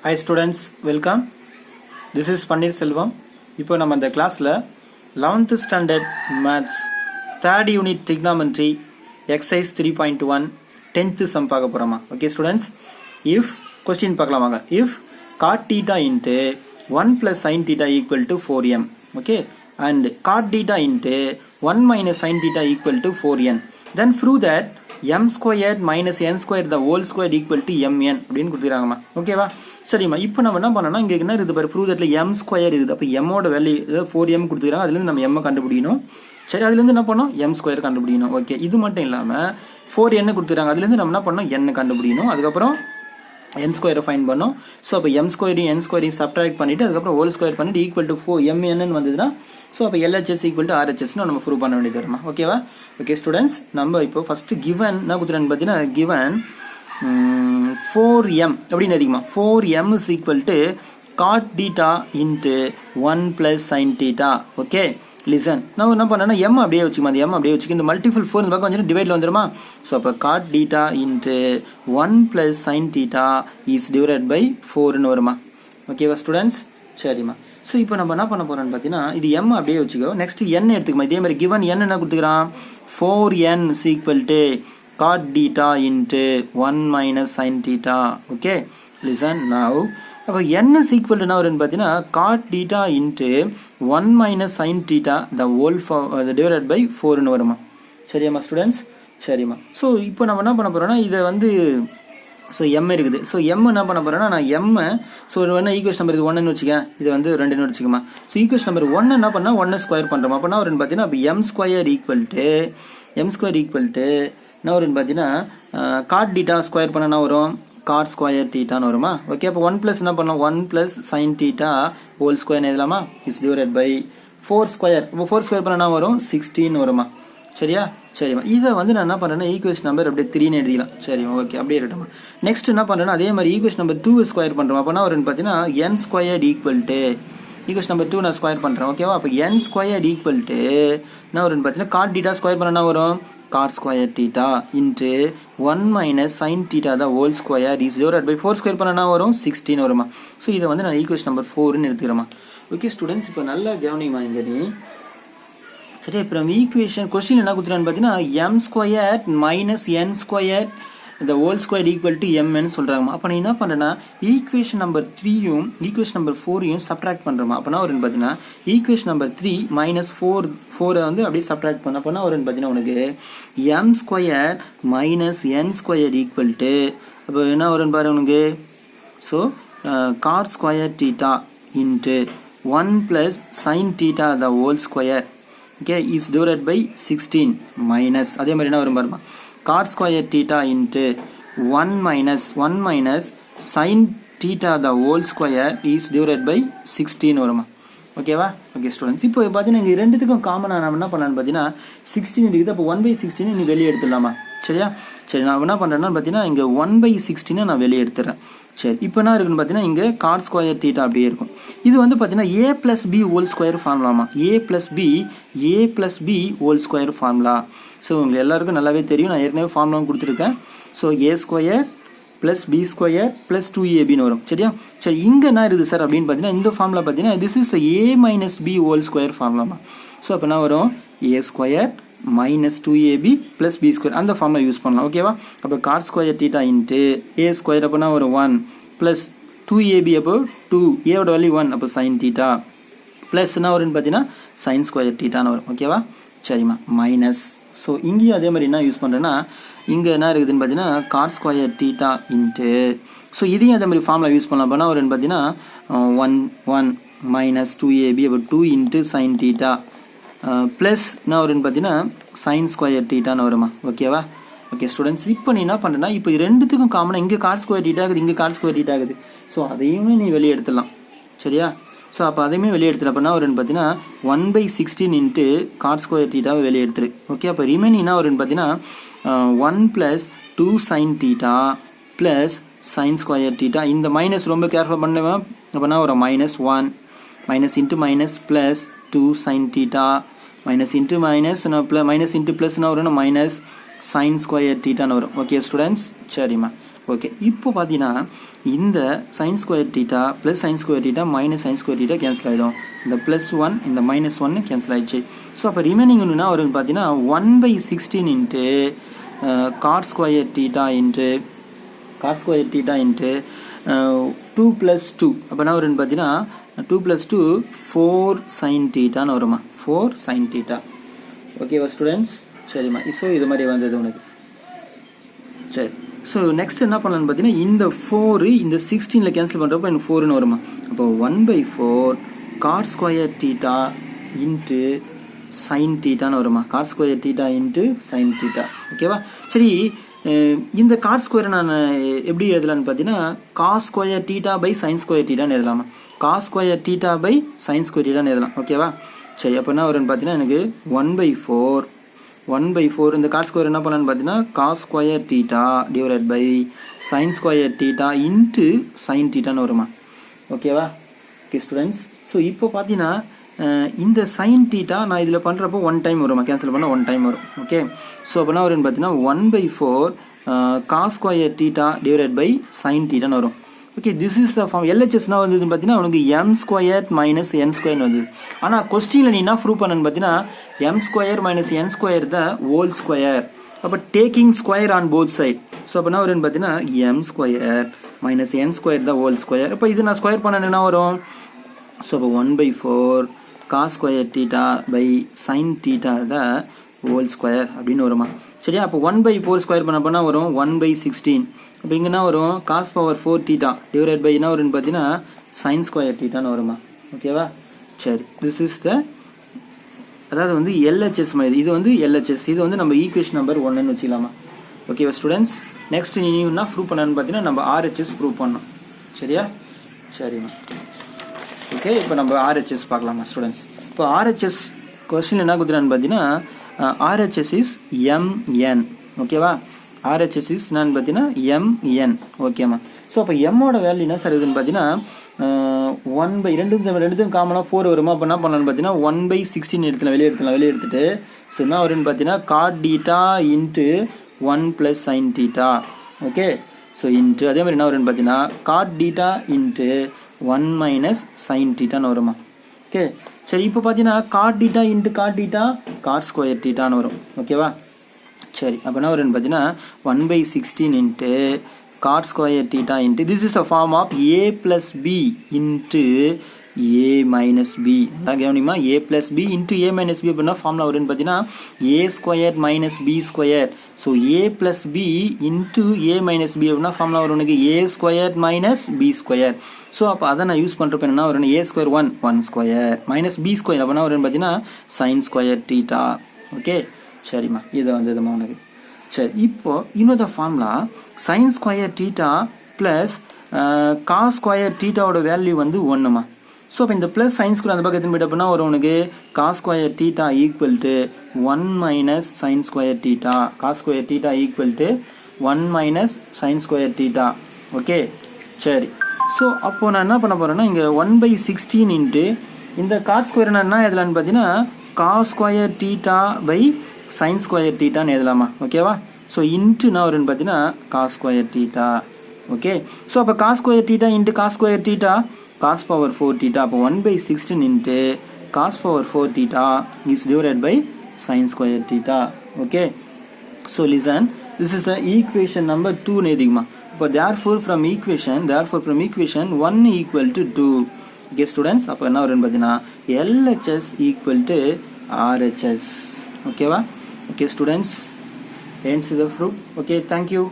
Hi students, welcome. This is Pannir Selvam. இப்போ நம்ம இந்த கிளாஸ்ல 11th standard maths 3rd unit trigonometry exercise 3.1 10th sum பார்க்க போறோமா. Okay students, if question பார்க்கலாம் வாங்க. If cot theta into 1 plus sin theta equal to 4m, okay, and cot theta into 1 minus sin theta equal to 4n, then prove that m squared minus n squared the whole squared equal to mn அப்படின்னு கொடுத்துறாங்கம்மா. ஓகேவா? சரிம்மா, இப்போ நம்ம என்ன பண்ணோம்னா இங்க என்ன இருக்குது பாரு, ப்ரூவ் தட்ல m ஸ்கொயர் இருக்குது. அப்ப m ஓட வேல்யூ 4m கொடுத்துறாங்க. அதுல இருந்து நம்ம m கண்டுபிடிக்கணும். சரி, அதுல இருந்து என்ன பண்ணோம், m ஸ்கொயர் கண்டுபிடிக்கணும். ஓகே, இது மட்டும் இல்லாம 4n கொடுத்துறாங்க. அதுல இருந்து நம்ம என்ன பண்ணோம், n கண்டுபிடிக்கணும். அதுக்கப்புறம் n ஸ்கொயரை ஃபைண்ட் பண்ணோம். ஸோ அப்போ m ஸ்கொயரையும் n ஸ்கொயரையும் சப்ட்ராக்ட் பண்ணிட்டு அதுக்கப்புறம் ஹோல் ஸ்கொயர் பண்ணிட்டு ஈக்குவல் டு 4mn வந்ததுன்னா ஸோ அப்போ LHS ஈக்குவல் டு RHS நம்ம ப்ரூவ் பண்ண வேண்டியது வருமா. ஓகேவா? ஓகே ஸ்டூடெண்ட்ஸ், நம்ம இப்போ ஃபர்ஸ்ட் கிவன் என்ன கொடுத்துறான்னு பார்த்தீங்கன்னா கிவன் 4m அப்படின்னு அதிகமா 4m is equal to cot theta into 1 plus sin theta. Okay, listen. நான் என்ன பண்ணேன்னா m அப்படியே வச்சுக்கமா, அந்த m அப்படியே வச்சுக்க, இந்த மல்டிபிள் 4 இந்த பக்கம் வந்து டிவைட்ல வந்துருமா. ஸோ அப்போ cot theta into 1 plus sin theta is divided by 4ன்னு வருமா. ஓகேவா ஸ்டூடெண்ட்ஸ்? சரிம்மா. ஸோ இப்போ நம்ம என்ன பண்ண போறோம்னு பார்த்தீங்கன்னா இது m அப்படியே வச்சுக்கோ. Next n எடுத்துக்கமா. இதே மாதிரி கிவன் n என்ன கொடுத்துக்கிறான், 4n is equal to cot theta into 1 minus sin theta. Okay, listen now. அப்போ n is equal to என்ன வரும்னு பார்த்தீங்கன்னா cot theta into 1 minus sin theta the whole divided by 4ன்னு வருமா. சரியாம்மா students? சரிம்மா. ஸோ இப்போ நம்ம என்ன பண்ண போறோம்னா இதை வந்து ஸோ m இருக்குது. ஸோ m என்ன பண்ண போறேன்னா நான் m ஸோ என்ன ஈக்குவேஷன் நம்பர் இது 1ன்னு வச்சுக்க, இது வந்து 2ன்னு வச்சுக்கமா. ஸோ ஈக்குவேஷன் நம்பர் 1 என்ன பண்ணா 1 ஸ்கொயர் பண்றோம். அப்போ என்ன வரும்னு பார்த்தீங்கன்னா அப்போ m ஸ்கொயர் ஈக்குவல் டு என்ன வரும்னு பார்த்தீங்கன்னா காட் டீட்டா ஸ்கொயர் பண்ண என்ன வரும், காட் ஸ்கொயர் தீட்டான்னு வருமா. ஓகே, அப்போ 1 பிளஸ் என்ன பண்ணலாம், 1 plus sine theta whole square எழுதலாமா. Is divided by 4 square. இப்போ 4 ஸ்கொயர் பண்ண என்ன வரும், 16 வருமா. சரியா? சரிம்மா. இதை வந்து நான் என்ன பண்றேன்னா ஈக்குவேஷன் நம்பர் அப்படியே 3ன்னு எழுதிக்கலாம். சரிம்மா, ஓகே, அப்படியே இருக்கட்டும். நெக்ஸ்ட் என்ன பண்றேன்னா அதே மாதிரி ஈக்குவேஷன் நம்பர் 2 ஸ்கொயர் பண்றோம். அப்போ என்ன வரும்னு பார்த்தீங்கன்னா n square equal to equation number 2 நான் ஸ்கொயர் பண்றேன். ஓகேவா? அப்போ n ஸ்கொயர் ஈக்குவல் டு என்ன வரும்னு பார்த்தீங்கன்னா காட் டீட்டா ஸ்கொயர் பண்ண என்ன வரும், cot square theta into 1 minus sin theta the whole square is divided by 4 square பண்ணா வரும் 16 வருமா. சோ இத வந்து நான் ஈக்குவேஷன் நம்பர் 4 ன்னு எடுத்துக்கறேன். ஓகே ஸ்டூடண்ட்ஸ், இப்போ நல்லா கவனிங்க இங்க நீ. சரி, அப்புறம் ஈக்குவேஷன் क्वेश्चन என்ன கொடுத்துறான்னு பாத்தீங்கன்னா m squared minus n squared the whole square equal to m ன்னு சொல்றாங்க. அப்ப நான் என்ன பண்றேன்னா ஈக்குவேஷன் நம்பர் 3 யும் ஈக்குவேஷன் நம்பர் 4 யும் சப்ட்ராக்ட் பண்றேன். அப்பனா வரும்னு பாத்தீங்கன்னா ஈக்குவேஷன் நம்பர் 3 minus 4 வந்து அப்படியே சப்ட்ராக்ட் பண்ண அப்பனா வரும்னு பாத்தீங்கன்னா உனக்கு m square minus n square equal to அப்ப என்ன வரும்னு பாரு உனக்கு. So cot square theta into 1 plus sin theta the whole square, okay, is divided by 16 minus அதே மாதிரி என்ன வரும் பாருமா, cot square theta into 1 minus sin theta the whole square is divided by 16 வருமா. ஓகேவா? ஓகே ஸ்டூடண்ட்ஸ், இப்போ பார்த்தீங்கன்னா இங்க ரெண்டுத்துக்கும் காமனா நம்ம என்ன பண்ணலாம்னு பார்த்தீங்கன்னா 16 இருக்குது. அப்போ 1/16 நீ வெளியே எடுத்துடலாமா. சரியா? சரி, நான் என்ன பண்றேன்னா பார்த்தீங்கன்னா இங்க 1/16 நான் வெளியே எடுத்துறேன். சரி, இப்போ என்ன இருக்குன்னு பார்த்தீங்கன்னா இங்க cot square theta அப்படியே இருக்கும். இது வந்து பார்த்தீங்கன்னா a plus b whole square ஃபார்முலாமா. a plus b whole square formula. So உங்களுக்கு எல்லாருக்கும் நல்லாவே தெரியும், நான் ஏற்கனவே ஃபார்முலாவும் கொடுத்துருக்கேன். So a square plus B square plus 2ab வரும். சரியா? சரி, இங்க என்ன இருக்குது சார் அப்படின்னு பார்த்தீங்கன்னா இந்த ஃபார்முலா பார்த்தீங்கன்னா this is a minus b whole square ஃபார்முலாமா. ஸோ அப்போ என்ன வரும், a square minus 2ab plus b square அந்த ஃபார்முலா யூஸ் பண்ணலாம். ஓகேவா? அப்போ cot square theta into a square அப்போனா ஒரு 1 plus 2ab அப்போ 2, a ஓட வேல்யூ 1, அப்போ sin theta பிளஸ் என்ன வரும்னு பார்த்தீங்கன்னா sin square thetaன்னு வரும். ஓகேவா? சரிம்மா, மைனஸ். ஸோ இங்கேயும் அதே மாதிரி என்ன யூஸ் பண்ணுறேன்னா இங்கே என்ன இருக்குதுன்னு பார்த்தீங்கன்னா cot square theta into so இதையும் அதே மாதிரி ஃபார்முலா யூஸ் பண்ணலாம். அப்போனா வரும்னு பார்த்தீங்கன்னா 1 minus 2ab அப்போ 2 into sin theta பிளஸ் என்ன வரும்னு பார்த்தீங்கன்னா sin square thetaன்னு வருமா. ஓகேவா? ஓகே ஸ்டூடெண்ட்ஸ், இப்போ நீ என்ன பண்ணுறேன்னா இப்போ ரெண்டுத்துக்கும் காமனாக இங்கே cot square theta ஆகுது, இங்கே cot square theta ஆகுது. ஸோ அதையுமே நீ வெளியே எடுத்துடலாம். சரியா? ஸோ அப்போ அதையுமே வெளியே எடுத்துட்டு அப்போ என்ன வரும்னு பார்த்தீங்கன்னா 1/16 இன்ட்டு cot square theta வெளியே எடுத்துரு. ஓகே, அப்போ ரிமைனிங் என்ன வரும்னு பார்த்தீங்கன்னா 1 plus 2 sin theta plus sin square theta. இந்த மைனஸ் ரொம்ப கேர்ஃபுல் பண்ணுவேன். அப்போனா ஒரு -1 minus into minus plus 2 sin theta minus into minus minus into பிளஸ்னா வரும் மைனஸ் sin square thetaன்னு வரும். Okay students? சரிம்மா. ஓகே, இப்போ பார்த்தீங்கன்னா இந்த sign square theta plus sine square theta minus sine square theta cancel ஆகிடும். இந்த +1 இந்த -1 கேன்சல் ஆகிடுச்சு. ஸோ அப்போ ரிமைனிங் ஒன்றுனா வரும்னு பார்த்தீங்கன்னா 1/16 into cot square theta into 2 + 2. அப்போ என்ன வரும்னு பார்த்தீங்கன்னா 2 + 2 4 சைன் டீட்டான்னு வருமா, 4 சைன் டீட்டா. ஓகேவா ஸ்டூடெண்ட்ஸ்? சரிம்மா. ஸோ இது மாதிரி வந்தது உனக்கு. சரி, ஸோ நெக்ஸ்ட் என்ன பண்ணலான்னு பார்த்தீங்கன்னா இந்த 4 இந்த 16 கேன்சல் பண்ணுறப்போ எனக்கு 4ன்னு வருமா. அப்போ 1/4 cot square theta into sine டீட்டான்னு வருமா, cot square theta into sine theta. ஓகேவா? சரி, இந்த காட் ஸ்கொயரை நான் எப்படி எழுதலான்னு பார்த்தீங்கன்னா cos square theta by sine square டீட்டான்னு எழுதலாமா, cos square theta by sine square டீட்டான்னு எழுதலாம். ஓகேவா? சரி, அப்போ என்ன வரும்னு பார்த்தீங்கன்னா எனக்கு 1/4 இந்த காஸ் ஸ்கொயர் என்ன பண்ணலான்னு பார்த்தீங்கன்னா cos square theta divided by sine square theta into sine டீட்டான்னு வருமா. ஓகேவா? ஓகே ஸ்டூடெண்ட்ஸ், ஸோ இப்போ பார்த்தீங்கன்னா இந்த சைன் டீட்டா நான் இதில் பண்ணுறப்போ 1 டைம் வருமா, கேன்சல் பண்ணால் 1 டைம் வரும். ஓகே, ஸோ அப்போ என்ன வரும்னு பார்த்தீங்கன்னா 1/4 cos square theta divided by sine டீட்டான்னு வரும். Okay, this is the form. எல்ஹெச்எஸ்னா வந்ததுன்னு பார்த்தீங்கன்னா உனக்கு m² மைனஸ் n² வந்தது. ஆனால் கொஸ்டினில் நீ என்ன ப்ரூவ் பண்ணன்னு பார்த்தீங்கன்னா m² minus n² the whole square. அப்போ taking square on both side. So அப்போ என்ன வரும்னு பார்த்தீங்கன்னா m² minus n² the whole square. இப்போ இது நான் ஸ்கொயர் பண்ண என்ன வரும். ஸோ அப்போ 1/4 cos square theta by sine theta the whole square அப்படின்னு வருமா. சரியா? அப்போ 1/4 ஸ்கொயர் பண்ண வரும் 1/16. அப்போ இங்கே என்ன வரும் cos power 4 theta divide by என்ன வரும்னு பார்த்தீங்கன்னா சைன் ஸ்கொயர் டீட்டான்னு வருமா. ஓகேவா? சரி, திஸ் இஸ் த அதாவது வந்து எல்ஹெச்எஸ் மாதிரி. இது வந்து எல்ஹெச்எஸ், இது வந்து நம்ம ஈக்குவேஷன் நம்பர் 1ன்னு வச்சுக்கலாமா. ஓகேவா ஸ்டூடெண்ட்ஸ்? நெக்ஸ்ட் நீ என்ன ப்ரூவ் பண்ணான்னு பார்த்தீங்கன்னா நம்ம ஆர்ஹெச்எஸ் ப்ரூவ் பண்ணோம். சரியா? சரிம்மா. ஓகே, இப்போ நம்ம ஆர்ஹெச்எஸ் பார்க்கலாமா ஸ்டூடெண்ட்ஸ். இப்போ ஆர்ஹெச்எஸ் கொஸ்டின் என்ன கொடுத்துறான்னு பார்த்தீங்கன்னா ஆர்ஹெச்எஸ் இஸ் mn. ஓகேவா? ஆர்ஹெச்எஸ் இஸ் என்னன்னு பார்த்தீங்கன்னா mn. ஓகேம்மா. ஸோ அப்போ எம்மோட வேல்யூ என்ன சார் இதுன்னு பார்த்தீங்கன்னா 1/2 காமனாக 4 வருமா. அப்போ என்ன பண்ணலான்னு பார்த்தீங்கன்னா 1/16 வெளியே எடுத்துட்டு ஸோ என்ன வரும்னு பார்த்தீங்கன்னா cot theta into 1 + sine theta. Okay, so into அதே மாதிரி என்ன வரும்னு பார்த்தீங்கன்னா cot theta into 1 minus sine டீட்டான்னு வருமா. ஓகே, சரி, இப்போ பார்த்தீங்கன்னா cot theta into cot theta cot square டீட்டான்னு வரும். ஓகேவா? சரி, அப்போ என்ன வரும்னு பார்த்தீங்கன்னா 1/16 into cot square theta into this is a form of a + b into a - b. அதான் கவனிமா, a + b into a - b அப்படின்னா ஃபார்முலா வரும்னு பார்த்தீங்கன்னா a² - b². So a + b into a - b அப்படின்னா ஃபார்முலா வரும் உனக்கு a² - b². ஸோ அப்போ அதை நான் யூஸ் பண்ணுறப்ப என்ன வரும் a² 1² - b² அப்படின்னா வரும்னு பார்த்தீங்கன்னா சைன் ஸ்கொயர் டீட்டா. ஓகே, சரிம்மா, இதை வந்ததுமா உனக்கு. சரி, இப்போ இன்னொரு formula sine square theta plus cos square டீட்டாவோட வேல்யூ வந்து 1மா. ஸோ அப்போ இந்த ப்ளஸ் சைன் ஸ்கொயர் அந்த பக்கத்தில் போயிட்டு அப்படின்னா வரும் உனக்கு cos square theta equal to 1 minus sine square theta. Cos square theta equal to 1 minus sine square theta. Okay, சரி. ஸோ அப்போ நான் என்ன பண்ண போறேன்னா இங்கே 1/16 இன்ட்டு இந்த காஸ் ஸ்கொயர் நான் என்ன எழுதலான்னு பார்த்தீங்கன்னா cos square theta by sine square டீட்டான்னு எழுதலாமா. ஓகேவா? ஸோ இன்ட்டு என்ன வரும்னு பார்த்தீங்கன்னா cos square theta. Okay, so அப்போ cos square theta into cos square theta cos power 4 theta. அப்போ 1/16 into cos power 4 theta is divided by sine square theta. Okay, so listen, this is the equation number 2ன்னு எழுதிக்குமா. இப்போ therefore from equation 1 equal to 2. Okay students, அப்போ என்ன வரும்னு பார்த்தீங்கன்னா LHS equal to RHS. ஓகேவா? Okay students, ends the proof. Okay, thank you.